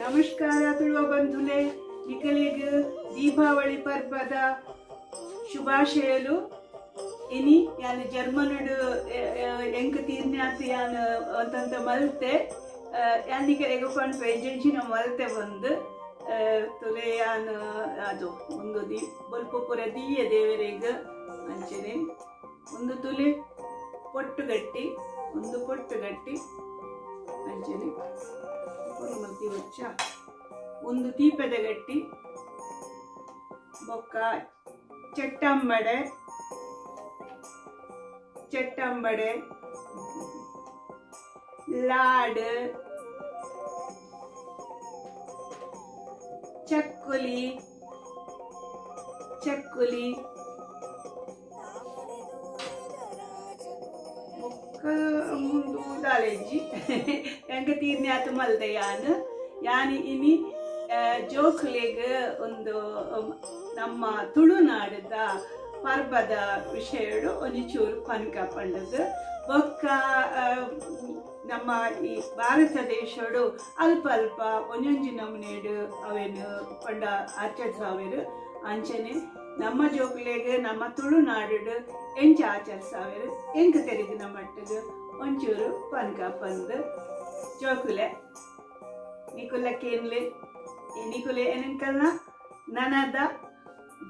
ನಮಸ್ಕಾರ ತುಳುವ ಬಂಧುಲೆ ನಿಕಲಿಗೆ ದೀಪಾವಳಿ ಪರ್ವದ ಶುಭಾಶಯಲು ಇನಿ ಯಾನು ಜರ್ಮನುಡು ಎಂಕ ತೀರ್ನ್ಯಾತಿ ಯಾನು ಅಂತಂತ ಮಲ್ತೆ ಯಾನಿಗೆ ಎಗಪನ್ ಪೇಜೆಂಚಿನ ಮಲ್ತೆ ಬಂದು ತುಲೆ ಯಾನು ಅದು ಒಂದು ಬಲ್ಪ ಪುರ ದೀಯ ದೇವರಿಗೆ ಅಂಚನೆ ಒಂದು ತುಲೆ ಪೊಟ್ಟುಗಟ್ಟಿ ಒಂದು ಪೊಟ್ಟುಗಟ್ಟಿ ಅಂಚನೆ ಮಲ್ತಿ ವಚ್ಚ ಒಂದು ದೀಪದ ಗಟ್ಟಿ ಬೊಕ್ಕ ಚಟ್ಟಂಬಡೆ ಲಾಡು ಚಕ್ಕುಲಿ ಮುಂದು ದಾಳೆಜ್ಜಿ ಎಂಕ ತೀರ್ನ್ಯಾತು ಮಲ್ದೆ ಯಾನಿ ಇನಿ ಜೋಕುಲೆಗ್ ಒಂದು ನಮ್ಮ ತುಳುನಾಡದ ಪರ್ವದ ವಿಷಯಡು ಒಂಚೂರು ಪನ್ಕ ಪಂಡದು ಬೊಕ್ಕ ನಮ್ಮ ಈ ಭಾರತ ದೇಶಡು ಅಲ್ಪ ಅಲ್ಪ ಒಂಜೊಂಜಿ ನಮೂನೆಡು ಅವೇನು ಪಂಡ ಆಚರಿಸಾವೇರು ಅಂಚನೆ ನಮ್ಮ ಜೋಕುಲೆಗ್ ನಮ್ಮ ತುಳುನಾಡು ಎಂಚ ಆಚರಿಸಾವೇರು ಎಂಕ ತೆರೆದಿನ ಮಟ್ಟಿಗೆ ಒಂಚೂರು ಪನ್ಕ ಪಂದು ಜೋಕುಲೆ ನಿಕುಲಕ್ಕೇನ್ಲೆ ನಿಕುಲೆ ಏನಂಕಲ್ನ ನನದ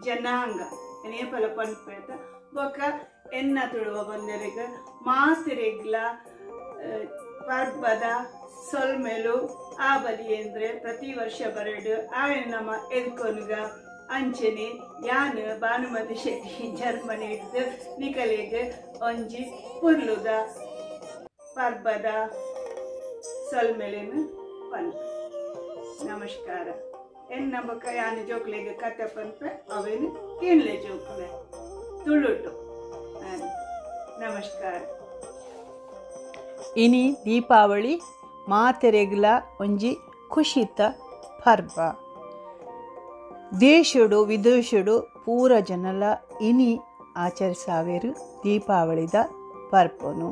ಜನಾಂಗ ಎನೇ ಫಲ ಪನ್ಪೇತ ಬೊಕ್ಕ ಎನ್ನ ತುಳುವ ಬಂದರೆಗ ಮಾತಿರೆಗ್ಲ ಪರ್ಬದ ಸೊಲ್ಮೆಲು ಆ ಬಲಿ ಅಂದ್ರೆ ಪ್ರತಿ ವರ್ಷ ಬರಡು ಆ ನಮ್ಮ ಎದ್ಕೊನ್ಗ ಅಂಚನೆ ಯಾನು ಭಾನುಮತಿ ಶೆಟ್ಟಿ ಜರ್ಮನಿ ಹಿಡ್ದು ನಿಕಲೆಗೆ ಒಂಜಿ ಪುರ್ಲುದ ಪರ್ಬದ ಸೊಲ್ಮೆಲೆನು ಪನ್ಪ ನಮಸ್ಕಾರ ಎನ್ನ ಬೊಕ್ಕ ಯಾನು ಜೋಕ್ಲೆಗೆ ಕತೆ ಪನ್ಪೆ ಅವೇನು ಕೇನ್ಲೆ ಜೋಕ್ಲೆ ತುಳುಟು ನಮಸ್ಕಾರ. ಇನಿ ದೀಪಾವಳಿ ಮಾತೆರೆಗ್ಲ ಒಂಜಿ ಖುಷಿತ ಪರ್ವ ದೇಶಡು ವಿದೇಶಡು ಪೂರ ಜನಲ ಇನಿ ಆಚರಿಸಾವೇರು ದೀಪಾವಳಿದ ಪರ್ಪನು.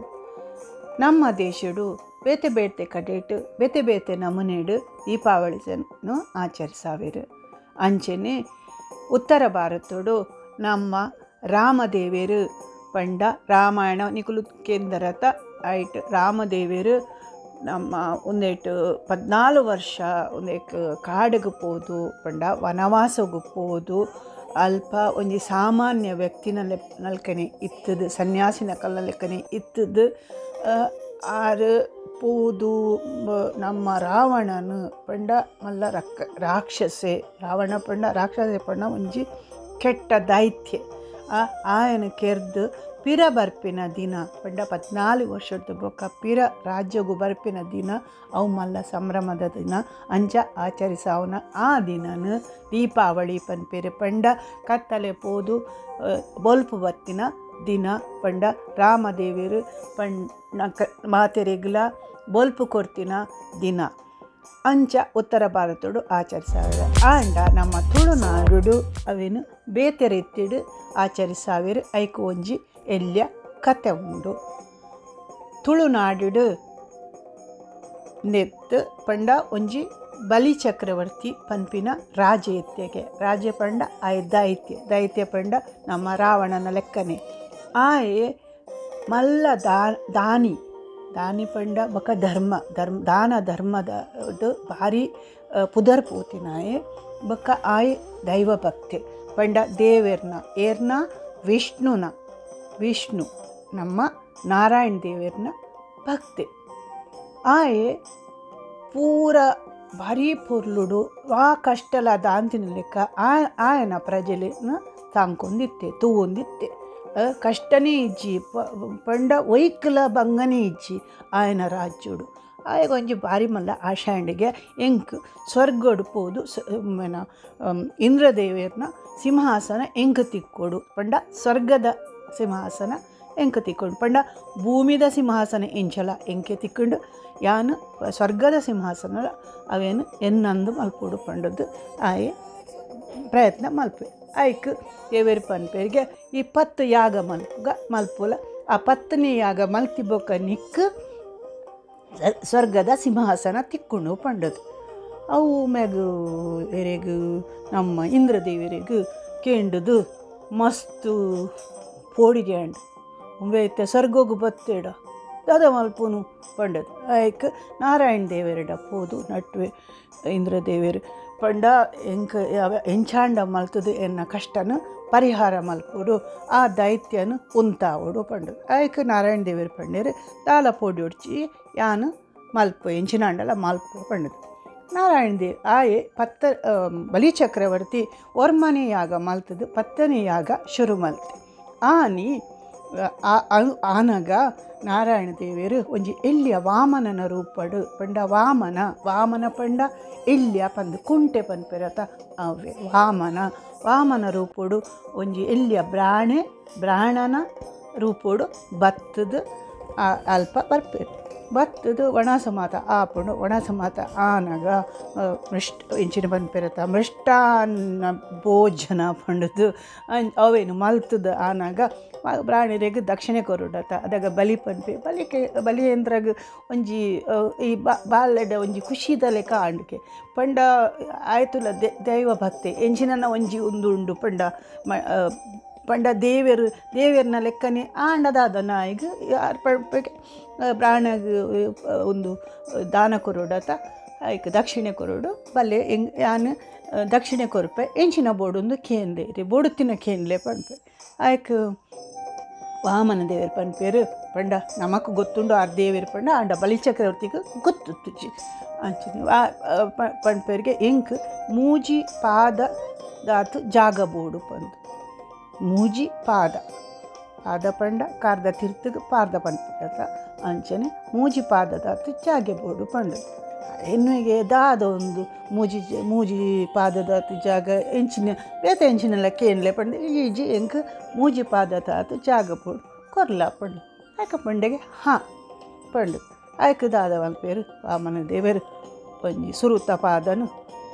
ನಮ್ಮ ದೇಶಡು ಬೇತೆ ಬೇತೆ ಕಡೆಟ್ ಬೇತೆ ಬೇತೆ ನಮೂನೆಡು ದೀಪಾವಳಿಯನ್ನು ಆಚರಿಸಾವೇರು ಅಂಚನೆ ಉತ್ತರ ಭಾರತಡು ನಮ್ಮ ರಾಮದೇವೇರು ಪಂಡ ರಾಮಾಯಣ ನಿಕುಲು ಕೇಂದ್ರತ ಆಯ್ತು ರಾಮದೇವೇರು ನಮ್ಮ ಒಂದೇಟು 14 ವರ್ಷ ಒಂದೇಕ್ ಕಾಡಿಗೆ ಪೋದು ಪಂಡ ವನವಾಸಗೂ ಪೋದು ಅಲ್ಪ ಒಂಜಿ ಸಾಮಾನ್ಯ ವ್ಯಕ್ತಿನ ನಲ್ಕನೆ ಇತ್ತದು ಸನ್ಯಾಸಿನ ಕಲ್ಲ ಲೆಕ್ಕನೆ ಇತ್ತದು ಆರು ಪೂದು ನಮ್ಮ ರಾವಣನು ಪಂಡ ಮಲ್ಲ ರಾಕ್ಷಸೆ ರಾವಣ ಪಂಡ ರಾಕ್ಷಸೆ ಪಂಡ ಒಂಜಿ ಕೆಟ್ಟ ದೈತ್ಯ ಆಯನ ಕೆರ್ದು ಪಿರ ಬರ್ಪಿನ ದಿನ ಪಂಡ 14 ವರ್ಷದ ಬೊಕ್ಕ ಪಿರ ರಾಜ್ಯಗೂ ಬರ್ಪಿನ ದಿನ ಅವು ಮಲ್ಲ ಸಂಭ್ರಮದ ದಿನ ಅಂಚ ಆಚರಿಸಾವನ ಆ ದಿನನು ದೀಪಾವಳಿ ಪನ್ಪೇರು ಪಂಡ ಕತ್ತಲೆ ಪೋದು ಬೊಲ್ಪು ಬತ್ತಿನ ದಿನ ಪಂಡ ರಾಮದೇವಿರು ಮಾತೆರೆಗ್ಲ ಬೊಲ್ಪು ಕೊರ್ತಿನ ದಿನ ಅಂಚ ಉತ್ತರ ಭಾರತಡು ಆಚರಿಸಾವೇರು ಆಂಡ ನಮ್ಮ ತುಳುನಾಡು ಅವೇನು ಬೇತೆ ರೀತಿಡು ಆಚರಿಸಾವೇರು ಐಕು ಒಂಜಿ ಎಲ್ಯ ಕತೆ ಉಂಡು. ತುಳುನಾಡು ನೆತ್ತು ಪಂಡ ಒಂಜಿ ಬಲಿ ಚಕ್ರವರ್ತಿ ಪನ್ಪಿನ ರಾಜ ಪಂಡ ಆಯ್ ದೈತ್ಯ ಪಂಡ ನಮ್ಮ ರಾವಣನ ಲೆಕ್ಕನೆ ಆಯೆ ಮಲ್ಲ ದಾನಿ ಪಂಡ ಬೊಕ ದಾನ ಧರ್ಮದ ಭಾರಿ ಪುದರ್ ಪೋತಿನಾಯೆ ಬೊಕ ಆಯ್ ದೈವ ಭಕ್ತಿ ಪಂಡ ದೇವೇರ್ನ ವಿಷ್ಣು ನಮ್ಮ ನಾರಾಯಣ ದೇವೇರ್ನ ಭಕ್ತಿ ಆಯೆ ಪೂರ ಭಾರಿ ಪೊರ್ಲುಡು ಆ ಕಷ್ಟಲ ದಾಂತಿನ ಲೆಕ್ಕ ಆಯನ ಪ್ರಜೆನ ತಾಂಕೊಂದಿತ್ತೆ ತೂವೊಂದಿತ್ತೆ ಕಷ್ಟನೇ ಇಜ್ಜಿ ಪಂಡ ಒಯ್ಕಲ ಬಂಗನೇ ಇಜ್ಜಿ ಆಯನ ರಾಜ್ಯೋಡು ಆಯಗ ಒಂಜಿ ಭಾರಿ ಮಲ್ಲ ಆಶಾಂಡಿಗೆ ಎಂಕ್ ಸ್ವರ್ಗಡು ಪೋದು ಇಂದ್ರದೇವೇರ್ನ ಸಿಂಹಾಸನ ಎಂಕ್ ತಿಕ್ಕೊಡು ಪಂಡ ಸ್ವರ್ಗದ ಸಿಂಹಾಸನ ಎಂಕ್ ತಿಕ್ಕೊಂಡು ಪಂಡ ಭೂಮಿದ ಸಿಂಹಾಸನ ಎಂಚಲ ಎಂಕೆ ತಿಕ್ಕೊಂಡು ಯಾನು ಸ್ವರ್ಗದ ಸಿಂಹಾಸನ ಅವೇನು ಎನ್ನಂದು ಮಲ್ಪೋಡು ಪಂಡದ್ದು ಆಯೆ ಪ್ರಯತ್ನ ಮಲ್ಪೆ ಐಕ್ ದೇವೇರು ಪನ್ಪೇರಿಗೆ 20 ಯಾಗ ಮಲ್ಪುಲ ಆ 10ನೇ ಯಾಗ ಮಲ್ತಿಬೋಕ ನಿಕ್ಕು ಸ್ವರ್ಗದ ಸಿಂಹಾಸನ ತಿಕ್ಕೊಂಡು ಪಂಡದು ಅವು ಮ್ಯಾಗ ಎರೆಗು ನಮ್ಮ ಇಂದ್ರದೇವರೆಗೂ ಕೇಂಡದು ಮಸ್ತು ಪೋಡಿಗೆ ಅಂಡ್ ಉಂಬೈತೆ ಸರ್ಗೋಗು ಬತ್ತೇಡ ದಾದ ಮಲ್ಪುನು ಪಂಡದು ಆಯ್ಕೆ ನಾರಾಯಣ ದೇವರೆಡ ಪೋದು ನಟ್ವೆ ಇಂದ್ರದೇವರು ಪಂಡ ಎಂಕ ಎಂಚಾಂಡ ಮಲ್ತದು ಎನ್ನ ಕಷ್ಟನ ಪರಿಹಾರ ಮಲ್ಪುಡು ಆ ದೈತ್ಯನು ಉಂತಾವಡು ಪಂಡದು ಆಯ್ಕೆ ನಾರಾಯಣ ದೇವರು ಪಂಡೇರು ದಾಲ ಪೋಡಿ ಹೊಡ್ಚಿ ಯಾನು ಮಲ್ಪು ಎಂಚಿನಾಂಡಲ ಮಲ್ಪು ಪಂಡದು ನಾರಾಯಣ ದೇವ್ ಆಯೆ ಬಲಿ ಚಕ್ರವರ್ತಿ ವರ್ಮನೆ ಯಾಗ ಮಲ್ತದು ಪತ್ತನೇ ಯಾಗ ಶುರು ಮಲ್ತು ಆನಿ ಆನಗ ನಾರಾಯಣ ದೇವರು ಒಂಜಿ ಎಲ್ಲಿಯ ವಾಮನನ ರೂಪಡು ಪಂಡ ವಾಮನ ಪಂಡ ಎಲ್ಲಿಯ ಪಂದು ಕುಂಟೆ ಪನ್ಪೆರತ ಅವೇ ವಾಮನ ರೂಪಡು ಒಂಜಿ ಎಲ್ಲಿಯ ಬ್ರಾಣನ ರೂಪಡು ಬತ್ತದು ಅಲ್ಪ ಬರ್ಪೇರು ಬತ್ತದು ಒಣಸಮಾತ ಆಪುಂಡು ಒಣಸಮಾತ ಆನಗ ಇಂಚಿನ ಪನ್ಪೆರತ ಮೃಷ್ಟಾನ್ನ ಭೋಜನ ಪಂಡದು ಅವೇನು ಮಲ್ತದ ಆನಾಗ ಪ್ರಾಣಿರೆಗ್ ದಕ್ಷಿಣೆ ಕೊರುಡತ ಅದಾಗ ಬಲಿ ಪನ್ಪೆ ಬಲಿಯಂದ್ರಾಗ ಒಂಜಿ ಈ ಬಾಲ್ಯದ ಒಂಜಿ ಖುಷಿದ ಲೆಕ್ಕ ಆಂಡ್ಕೆ ಪಂಡ ಆಯ್ತುಲ ದೈವ ಭಕ್ತಿ ಎಂಚಿನ ಒಂಜಿ ಉಂಡು ಪಂಡ ದೇವರನ ಲೆಕ್ಕನೆ ಆಂಡದಾದ ನಾಯಿಗೆ ಪಡ್ಪೆಗೆ ಪ್ರಾಣಗ ಒಂದು ದಾನ ಕೊರೋಡತ ಆಯ್ಕೆ ದಕ್ಷಿಣೆ ಕೊರೋಡು ಬಲ್ಲೆ ಯಾನು ದಕ್ಷಿಣೆ ಕೊರಪೆ ಎಂಚಿನ ಬೋಡೊಂದು ಕೇಂದ್ಲೆ ರೀ ಬೋಡುತ್ತಿನ ಕೇಂದ್ಲೆ ಪನ್ಪೆ ಆಯ್ಕೆ ವಾಮನ ದೇವರು ಪನ್ಪೇರು ಪಂಡ ನಮಕ್ ಗೊತ್ತುಂಡು ಆ ದೇವರು ಪಂಡ ಆಂಡ ಬಲಿ ಚಕ್ರವರ್ತಿಗೆ ಗೊತ್ತು ಅಂಚಿನ ಪನ್ಪೇರಿಗೆ ಎಂಕ್ ಮೂಜಿ ಪಾದ ದಾತು ಜಾಗ ಬೋಡು ಪಂದು ಮೂಜಿ ಪಾದ ಪಂಡ ಕಾರ್ದ ತಿರ್ತಗೆ ಪಾರ್ದ ಪನ್ಪೇರತ ಅಂಚನೆ ಮೂಜಿ ಪಾದ ದಾತು ಜಾಗೆ ಬೋಡು ಪಂಡು ಹೆಣ್ಣಿಗೆ ದಾದ ಒಂದು ಮೂಜಿ ಪಾದದಾತು ಜಾಗ ಎಂಚಿನೆಲ್ಲ ಕೇನ್ಲೆ ಪಂಡ ಈಜಿ ಎಂಕ್ ಮೂಜಿ ಪಾದದಾತು ಜಾಗ ಪೋಡು ಕೊರ್ಲ ಪಂಡು ಆಯ್ಕೆ ಪಂಡೆಗೆ ಪಂಡು ಆಯ್ಕೆ ದಾದ ಮಲ್ಪೇರು ವಾಮನ ದೇವರು ಒಂಜಿ ಸುರುತ ಪಾದನು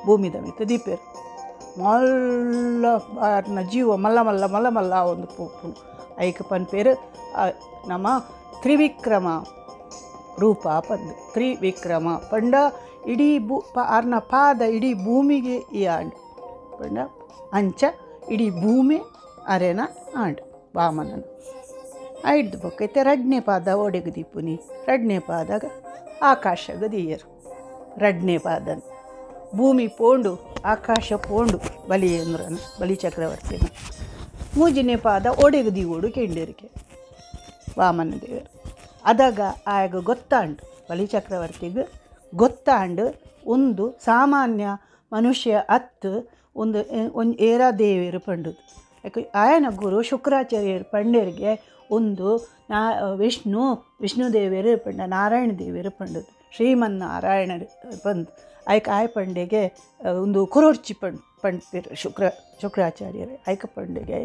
ಭೂಮಿದ ಮಿತ್ತ ದೀಪೇರು ಮಲ್ಲ ಬಾರ್ನ ಜೀವ ಮಲ್ಲ ಒಂದು ಪೋಪು ಐಕ ಪನ್ಪೇರು ನಮ್ಮ ತ್ರಿವಿಕ್ರಮ ರೂಪ ಪಂದು ತ್ರಿವಿಕ್ರಮ ಪಂಡ ಇಡೀ ಆರ್ನ ಪಾದ ಇಡೀ ಭೂಮಿಗೆ ಈ ಆಂಡು ಪಂಡ ಅಂಚ ಇಡೀ ಭೂಮಿ ಅರೆನ ಆಂಡು ವಾಮನನು ಐಡ್ದು ಬೊಕ್ಕೈತೆ ರಡ್ನೆ ಪಾದ ಒಡೆಗೆ ದೀಪುನಿ ರಡ್ನೆ ಪಾದಾಗ ಆಕಾಶಗ ದೀಯರು ರಡ್ನೆ ಪಾದನು ಭೂಮಿ ಪೋಂಡು ಆಕಾಶ ಪೋಂಡು ಬಲಿ ಚಕ್ರವರ್ತಿನ ಮೂಜನೆ ಪಾದ ಒಡೆಗೆ ದೀವೋಡು ಕೆಂಡೇರಿಕೆ ವಾಮನ ದೇವರು ಅದಾಗ ಆಗ ಗೊತ್ತಾಂಡು ಬಲಿ ಚಕ್ರವರ್ತಿಗೆ ಗೊತ್ತಾಂಡು ಒಂದು ಸಾಮಾನ್ಯ ಮನುಷ್ಯ ಒಂದು ಏರ ದೇವರು ಪಂಡುದು ಯಾಕೆ ಆಯನ ಗುರು ಶುಕ್ರಾಚಾರ್ಯರು ಪಂಡೇರಿಗೆ ಒಂದು ವಿಷ್ಣು ದೇವರು ಪಂಡ ನಾರಾಯಣ ದೇವರು ಪಂಡುದು ಶ್ರೀಮನ್ನಾರಾಯಣ ಬಂದು ಆಯ್ಕೆ ಆಯ ಪಂಡೆಗೆ ಒಂದು ಕುರೋರ್ಚಿ ಪಂಡ್ಪೇರು ಶುಕ್ರಾಚಾರ್ಯರು ಆಯ್ಕ ಪಂಡೆಗೆ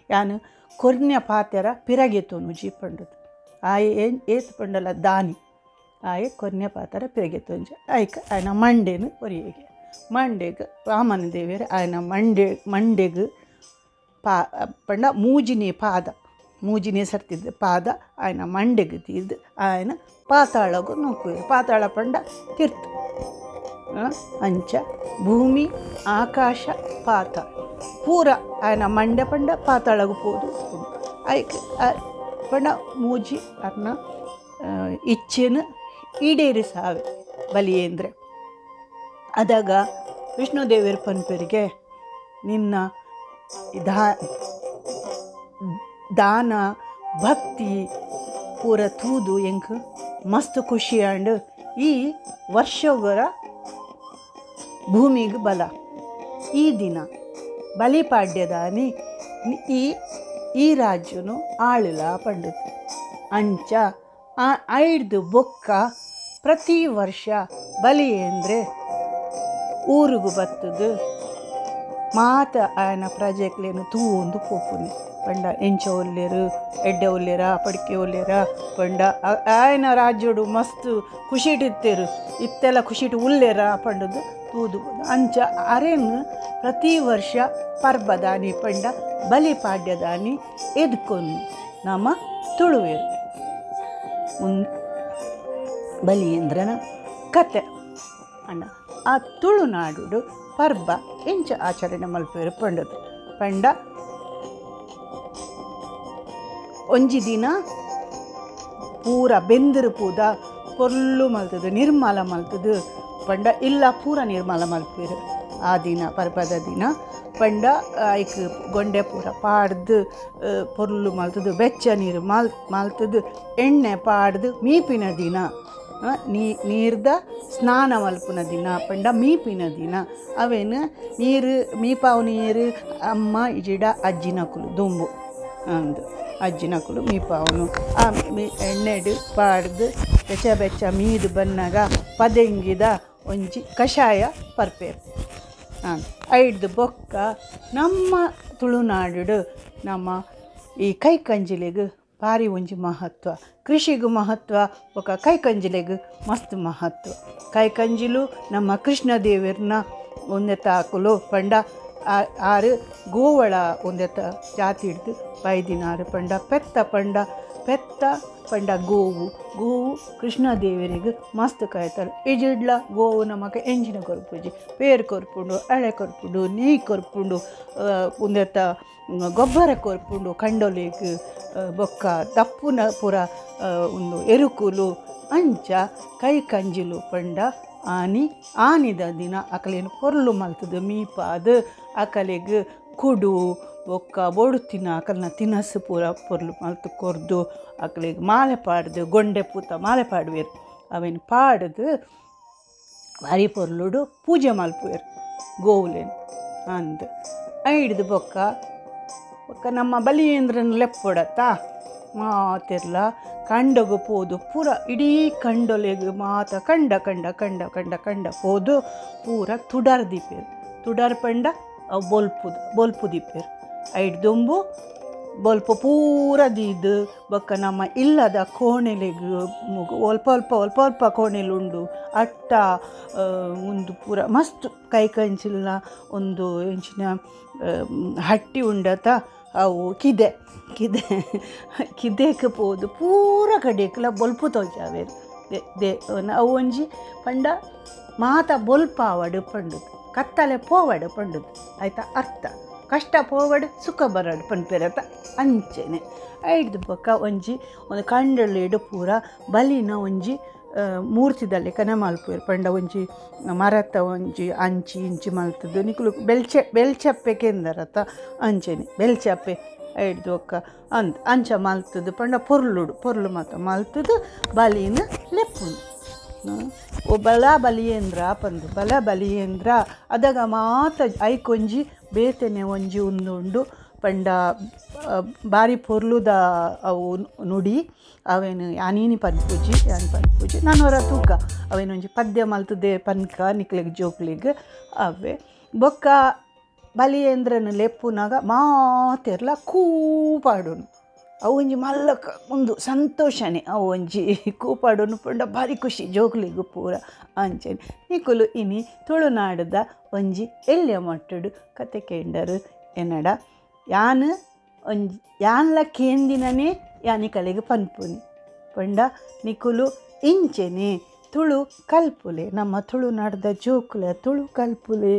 ಯಾನು ಕೊರ್ನ್ಯ ಪಾತ್ಯರ ಪಿರಗೆತೋನು ಜಿ ಪಂಡುದು ಏತ್ ಪಂಡಲ ದಾನಿ ಆಯೆ ಕೊರ್ನ್ಯ ಪಾತ್ಯರ ಪಿರಗೆತೋಂಜ ಆಯ್ಕ ಆಯ್ನ ಮಂಡೆನು ಒರಿಯಗೆ ಮಂಡೆಗೆ ವಾಮನ ದೇವರು ಆಯ್ನ ಮಂಡೆಗೆ ಪಂಡ ಮೂಜಿನೇ ಸರ್ತಿದ್ದ ಪಾದ ಆಯ್ನ ಮಂಡೆಗೆ ತೀರ್ದು ಆಯ್ನ ಪಾತಾಳಗೂ ನೋಕುವರು ಪಾತಾಳ ಪಂಡ ತೀರ್ತು ಅಂಚ ಭೂಮಿ ಆಕಾಶ ಪಾತಾಳ ಪೂರ ಆಯ್ನ ಮಂಡೆ ಪಂಡ ಪಾತಾಳಗು ಪೋದು ಆಯ್ಕೆ ಪಂಡ ಮೂಜಿ ಅರ್ನ ಇಚ್ಛೆನು ಈಡೇರಿಸಾವೆ ಬಲಿಯೇಂದ್ರೆ ಅದಾಗ ವಿಷ್ಣುದೇವರ ಪನ್ಪರಿಗೆ ನಿನ್ನ ದಾನ ಭಕ್ತಿ ಪೂರ ತೂದು ಎಂಕ್ ಮಸ್ತ್ ಖುಷಿ ಆಂಡ್ ಈ ವರ್ಷಗರ ಭೂಮಿಗೆ ಬಲ ಈ ದಿನ ಬಲಿಪಾಡ್ಯದಾನಿ ಈ ರಾಜ್ಯನು ಆಳಿಲ ಪಂಡಿತ ಅಂಚ ಐಡ್ದು ಬೊಕ್ಕ ಪ್ರತಿ ವರ್ಷ ಬಲಿ ಅಂದರೆ ಊರಿಗೂ ಬತ್ತದು ಮಾತ ಆಯನ ಪ್ರಜೆಕ್ಲೇನು ತೂಂದು ಪೋಪುನಿ ಪಂಡ ಎಂಚ ಒಲ್ಲೆರು ಎಡ್ಡೆ ಒಲ್ಲೆರ ಪಡಿಕೆ ಒಲ್ಲೆರ ಪಂಡ ಆಯನ ರಾಜ್ಯೋಡು ಮಸ್ತ್ ಖುಷಿಟಿತ್ತೇರು ಇತ್ತೆಲ್ಲ ಖುಷಿಟ್ಟು ಉಲ್ಲೆರ ಪಂಡದು ತೂದು ಅಂಚ ಅರೆನು ಪ್ರತಿ ವರ್ಷ ಪರ್ಬದಾನಿ ಪಂಡ ಬಲಿಪಾಡ್ಯದಾನಿ ಎದ್ಕೊಂಡು ನಮ್ಮ ತುಳುವೇರು ಬಲಿ ಅಂದ್ರನ ಕತೆ ಅಣ್ಣ ಆ ತುಳುನಾಡು ಪರ್ಬ ಎಂಚ ಆಚರಣೆ ಮಲ್ಪೇರು ಪಂಡದು ಪಂಡ ಒಂಜಿ ದಿನ ಪೂರ ಬೆಂದರು ಪೂದ ಪೊರ್ಲು ಮಲ್ತದು ನಿರ್ಮಲ ಮಲ್ತದು ಪಂಡ ಇಲ್ಲ ಪೂರ ನಿರ್ಮಲ ಮಲ್ಪೇರು ಆ ದಿನ ಪರ್ಬದ ದಿನ ಪಂಡ ಐಕ್ ಗೊಂಡೆ ಪೂರ ಪಾಡ್ದು ಪೊರ್ಲು ಮಲ್ತದು ಬೆಚ್ಚ ನೀರು ಮಲ್ತದು ಎಣ್ಣೆ ಪಾಡ್ದು ಮೀಪಿನ ದಿನ ನೀರ್ದ ಸ್ನಾನ ಮಲ್ಪುನ ದಿನ ಪಂಡ ಮೀಪಿನ ದಿನ ಅವೇನು ನೀರು ಮೀಪಾವು ನೀರು ಅಮ್ಮ ಇಜಿಡ ಅಜ್ಜಿನಕುಲು ದುಂಬು ಅಂದು ಅಜ್ಜಿನಕುಲು ಮೀಪಾವನು ಆ ಎಣ್ಣೆಡು ಪಾಡ್ದು ಬೆಚ್ಚ ಮೀದು ಬನ್ನಾಗ ಪದೆಂಗಿದ ಒಂಜಿ ಕಷಾಯ ಪರ್ಪೇರು ಐಡ್ದು ಬೊಕ್ಕ ನಮ್ಮ ತುಳುನಾಡು ನಮ್ಮ ಈ ಕೈಕಂಜಿಲೆಗ್ ಭಾರಿ ಒಂಜಿ ಮಹತ್ವ ಕೃಷಿಗೂ ಮಹತ್ವ ఒక ಕೈಕಂಜಿಲೆಗ್ ಮಸ್ತ್ ಮಹತ್ವ ಕೈಕಂಜಿಲು ನಮ್ಮ ಕೃಷ್ಣ ದೇವರನ್ನ ಒಂದೆತ್ತ ಹಾಕಲು ಪಂಡ ಆರು ಗೋವಳ ಒಂದೆತ್ತ ಜಾತಿ ಹಿಡ್ದು ಬೈದಿನಾರು ಪಂಡ ಪೆತ್ತ ಪಂಡ ಗೋವು ಕೃಷ್ಣ ದೇವರಿಗೆ ಮಸ್ತ್ ಕಾಯ್ತಾರೆ ಇಜಿಡ್ಲ ಗೋವು ನಮಗೆ ಎಂಜಿನ ಕೊರ್ಪುಜಿ ಪೇರು ಕೊರ್ಪುಂಡು ಎಳೆ ಕೊರ್ಪುಂಡು ನೀ ಕೊರ್ಪುಂಡು ಒಂದೆತ್ತ ಗೊಬ್ಬರ ಕೊರ್ಪುಂಡು ಕಂಡೊಲೆಗ್ ಬೊಕ್ಕ ದಪ್ಪುನ ಪೂರ ಒಂದು ಎರುಕುಲು ಅಂಚ ಕೈಕಂಜಿಲು ಪಂಡ ಆನಿದ ದಿನ ಅಕಲೇನು ಪೊರ್ಲು ಮಲ್ತದು ಮೀಪಾದು ಅಕಲೆಗ್ ಕುಡು ಬೊಕ್ಕ ಬೊಡುತ್ತಿನ ಅಕಲ್ನ ತಿನಸು ಪೂರ ಪೊರ್ಲು ಮಲ್ತು ಕೊರ್ದು ಅಕಲೆಗ್ ಮಾಲೆ ಪಾಡ್ದು ಗೊಂಡೆ ಪೂತ ಮಾಲೆ ಪಾಡುವೆರು ಅವೇನು ಪಾಡ್ದು ಭಾರಿ ಪೊರ್ಲುಡು ಪೂಜೆ ಮಲ್ಪುವೆರು ಗೋವುಲೇನು ಅಂದು ಐಡ್ದು ಬೊಕ್ಕ ನಮ್ಮ ಬಲಿಯೇಂದ್ರನ ಲೆಪ್ಪೊಡತ್ತಾ ಮಾತೆರ್ಲ ಕಂಡಗು ಪೋದು ಪೂರ ಇಡೀ ಕಂಡೊಲೆಗ್ ಮಾತ ಕಂಡ ಪೋದು ಪೂರ ತುಡರ್ ದಿಪ್ಪೇರು ತುಡರ್ ಪಂಡ ಅವು ಬೊಲ್ಪು ದಿಪ್ಪೇರು ಐಡ್ ದುಂಬು ಬೊಲ್ಪ ಪೂರ ದೀದು ಬೊಕ್ಕ ನಮ್ಮ ಇಲ್ಲದ ಕೋಣೆಲೆಗ್ ಒಲ್ಪ ಕೋಣೆಲುಂಡು ಅಟ್ಟ ಒಂದು ಪೂರ ಮಸ್ತ್ ಕೈಕಂಚಿಲ್ನ ಒಂದು ಎಂಚಿನ ಹಟ್ಟಿ ಉಂಡತ ಅವು ಕಿದೆಕ್ ಪೋದು ಪೂರ ಕಡೆಕ್ಲ ಬೊಲ್ಪು ತೋಜಾವೇರು ಅವು ಒಂಜಿ ಪಂಡ ಮಾತ ಬೊಲ್ಪಾವಡು ಪಂಡುದು ಕತ್ತಲೆ ಪೋವಡು ಪಂಡುದು ಆಯ್ತಾ ಅರ್ಥ ಕಷ್ಟ ಪೋವಡು ಸುಖ ಬರಡು ಪನ್ಪೆರತ ಅಂಚೆನೆ ಐಡ್ದು ಬೊಕ್ಕ ಒಂದು ಕಂಡಲೇಡು ಪೂರ ಬಲಿನ ಒಂಜಿ ಮೂರ್ತಿದಲ್ಲಿ ಕನೆ ಮಲ್ಪುವೆರು ಪಂಡ ಒಂಜಿ ಮರತ ಒಂಜಿ ಅಂಚಿ ಇಂಚಿ ಮಲ್ತದ್ದು ನಿಕುಲು ಬೆಲ್ಚಪ್ಪೆ ಕೆಂದರತ ಅಂಚೆನೆ ಬೆಲ್ಚಪ್ಪೆ ಐಡ್ದು ಒಕ್ಕ ಅಂಚ ಮಲ್ತದ್ದು ಪಂಡ ಪೊರ್ಲು ಮಾತ ಮಲ್ತದ್ದು ಬಲಿನ ಲೆಪ್ಪುನು ಬಲ ಬಲಿಯೇಂದ್ರ ಪಂದು ಬಲ ಬಲಿಯೇಂದ್ರ ಅದಾಗ ಮಾತ ಐಕೊಂಜಿ ಬೇತೆನೆ ಒಂಜಿ ಉಂದುಂಡು ಪಂಡ ಬಾರಿ ಪೊರ್ಲುದ ಅವು ನುಡಿ ಅವೇನು ಯಾನೀನಿ ಪನ್ಪೂಜಿ ನಾನು ಹೊರ ತೂಕ ಅವೇನೊಂಜಿ ಪದ್ಯ ಮಲ್ತದೆ ಪನ್ಕ ನಿಕ್ಲೆಗ್ ಜೋಕ್ಲಿಗ್ ಅವೇ ಬೊಕ್ಕ ಬಲಿಯೇಂದ್ರನ ಲೆಪ್ಪುನಾಗ ಮಾತೆರ್ಲ ಕೂಪಾಡುನು ಅವು ಒಂಜಿ ಮಲ್ಲಕ ಒಂದು ಸಂತೋಷನೇ ಅವು ಒಂಜಿ ಕೂಪಾಡುನು ಪಂಡ ಭಾರಿ ಖುಷಿ ಜೋಕ್ಲಿಗು ಪೂರ ಅಂಚೆನೆ ನಿಕುಲು ಇನಿ ತುಳುನಾಡದ ಒಂಜಿ ಎಲ್ಯ ಮಟ್ಟುಡು ಕತೆ ಕೇಂಡರು ಎನ್ನಡ ಯಾನ್ಲ ಕೇಂದಿನನೇ ಯಾನಿ ಕಲೆಗೆ ಪನ್ಪುನಿ ಪಂಡ ನಿಕುಲು ಇಂಚೆನೆ ತುಳು ಕಲ್ಪುಲೆ ನಮ್ಮ ತುಳುನಾಡದ ಜೋಕುಲೆ ತುಳು ಕಲ್ಪುಲೆ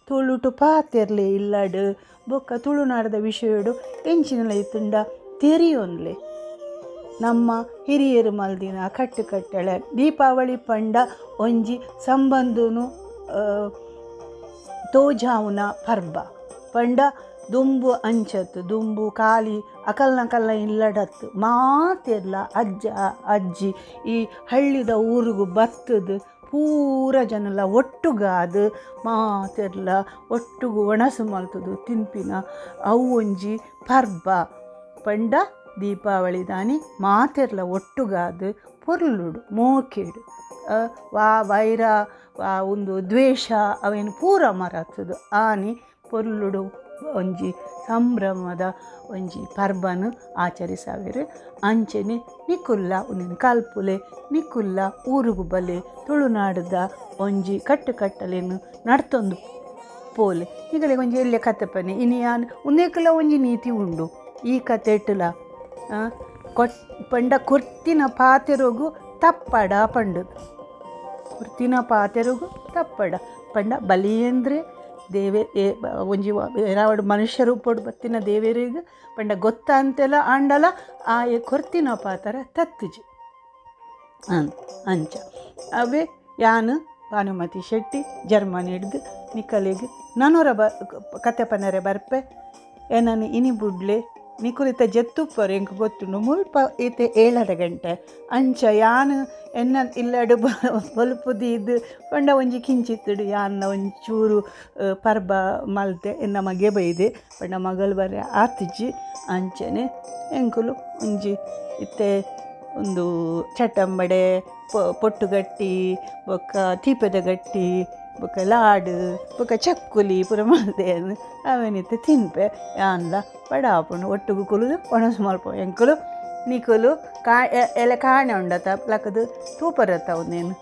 ತುಳುಟು ಪಾತೆರ್ಲೆ ಇಲ್ಲಡು ಬೊಕ್ಕ ತುಳುನಾಡದ ವಿಷಯಡು ಎಂಚಿನಲ ಇತ್ತುಂಡ ತೆರಿಯೊನ್ಲೆ ನಮ್ಮ ಹಿರಿಯರು ಮಲ್ದಿನ ಕಟ್ಟಳೆ ದೀಪಾವಳಿ ಪಂಡ ಒಂಜಿ ಸಂಬಂಧನು ತೋಜಾವುನ ಪರ್ಬ ಪಂಡ ದುಂಬು ಅಂಚತ್ತು ದುಂಬು ಕಾಲಿ ಅಕಲ್ನ ಇಲ್ಲಡತ್ತು ಮಾತೆರ್ಲ ಅಜ್ಜಿ ಈ ಹಳ್ಳಿದ ಊರಿಗೂ ಬತ್ತದು ಪೂರ ಜನಲ ಒಟ್ಟುಗಾದು ಮಾತೆರ್ಲ ಒಟ್ಟುಗು ಒಣಸು ಮಲ್ತದು ತಿನ್ಪಿನ ಅವು ಒಂಜಿ ಪರ್ಬ ಪಂಡ ದೀಪಾವಳಿ ದಾನಿ ಮಾತೆರ್ಲ ಒಟ್ಟುಗಾದು ಪೊರ್ಲುಡು ಮೋಕೆಡು ವೈರ ಒಂದು ದ್ವೇಷ ಅವೇನು ಪೂರ ಮರತ್ತದು ಆನಿ ಪೊರ್ಲುಡು ಒಂಜಿ ಸಂಭ್ರಮದ ಒಂಜಿ ಪರ್ಬನು ಆಚರಿಸಾವೆರು ಅಂಚೆನೆ ನಿಕುಲ್ಲ ಒಂದಿನ ಕಲ್ಪುಲೆ ನಿಕುಲ್ಲ ಊರುಗು ಬಲೆ ತುಳುನಾಡದ ಒಂಜಿ ಕಟ್ಟಲೆನು ನಡ್ತೊಂದು ಪೋಲೆ ಈಗಲೇ ಒಂಜಿ ಎಲ್ಲೆ ಕತೆ ಪನೆ ಇನಿಯಾನ್ ಉಂದೇಕಲ ಒಂಜಿ ನೀತಿ ಉಂಡು ಈ ಕತೆ ಇಟ್ಟುಲ ಪಂಡ ಕೊರ್ತಿನ ಪಾತೆರೋಗು ತಪ್ಪಡ ಪಂಡದು ಕೊರ್ತಿನ ಪಾತೆರುಗು ತಪ್ಪಡ ಪಂಡ ಬಲಿಯಂದ್ರೆ ದೇವೆ ಒಂಜಿ ಏನಾವಡು ಮನುಷ್ಯ ರೂಪಡು ಬತ್ತಿನ ದೇವೇರಿಗೆ ಪಂಡ ಗೊತ್ತ ಅಂತೆಲ್ಲ ಆಂಡಲ ಆ ಕೊರ್ತಿನ ಪಾತರ ತತ್ತುಜಿ ಅಂಚ ಅವೇ ಯಾನು ಭಾನುಮತಿ ಶೆಟ್ಟಿ ಜರ್ಮನಿ ಹಿಡ್ದು ನಿಕಲಿಗೆ ನಾನೂರ ಕತೆ ಪನ್ನರೆ ಬರ್ಪೆ ಏನನ್ನು ಇನಿ ಬುಡ್ಲೆ ನಿಕುಲಿತ ಜತ್ತುಪ್ಪರು ಎಂಕ್ ಗೊತ್ತುಂಡು ಮುಲ್ಪ ಈತೆ 7 ಗಂಟೆ ಅಂಚ ಯಾನು ಎನ್ನ ಇಲ್ಲಡು ಬಲ್ಪುದಿ ಇದು ಪಂಡ ಒಂಜಿ ಕಿಂಚಿತ್ತುಡು ಯಾನ್ನ ಒಂಚೂರು ಪರ್ಬ ಮಲ್ತೆ ಎನ್ನ ಮಗೆ ಬೈದೆ ಪಂಡ ಮಗಳು ಬರ ಆತಿಜ್ಜಿ ಅಂಚನೆ ಎಂಕುಲು ಒಂಜಿ ಇತ್ತೆ ಒಂದು ಚಟ್ಟಂಬಡೆ ಪೊಟ್ಟುಗಟ್ಟಿ ಬೊಕ್ಕ ತೀಪದ ಗಟ್ಟಿ ಬೊಕ್ಕ ಲಾಡು ಬೊಕ್ಕ ಚಕ್ಕುಲಿ ಪೂರ ಮಲ್ದೇನು ಅವೇನಿತ್ತು ತಿನ್ಪೆ ಯಾನ್ಲ ಪಡಾಪುಂಡು ಒಟ್ಟಿಗೆ ಕುಲಿದು ಒಣಸು ಮಲ್ಪ ಎಂಕುಲು ನಿಕುಲು ಎಲ್ಲ ಕಾಣೆ ಉಂಡತ ಲಕ್ಕದು ತೂಪರತ್ತ ಅವನೇನು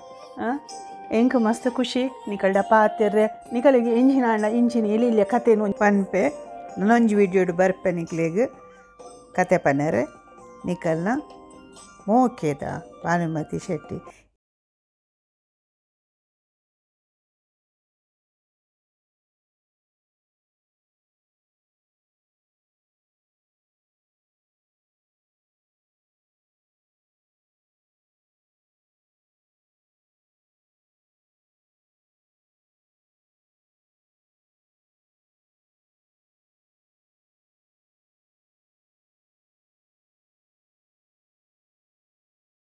ಎಂಕು ಮಸ್ತ್ ಖುಷಿ ನಿಕಲ್ಡ ಪಾತೆರ್ರೆ ನಿಕಲಿಗೆ ಇಂಚಿನ ಇಲಿಲ್ಲ ಕತೆನು ಪನ್ಪೆ ನನ್ನೊಂಜಿ ವಿಡಿಯೋಡು ಬರ್ಪೆ ನಿಕ್ಲಿಗೆ ಕತೆ ಪನ್ನರೆ ನಿಕಲ್ನ ಮೋಕೆದ ಭಾನುಮತಿ ಶೆಟ್ಟಿ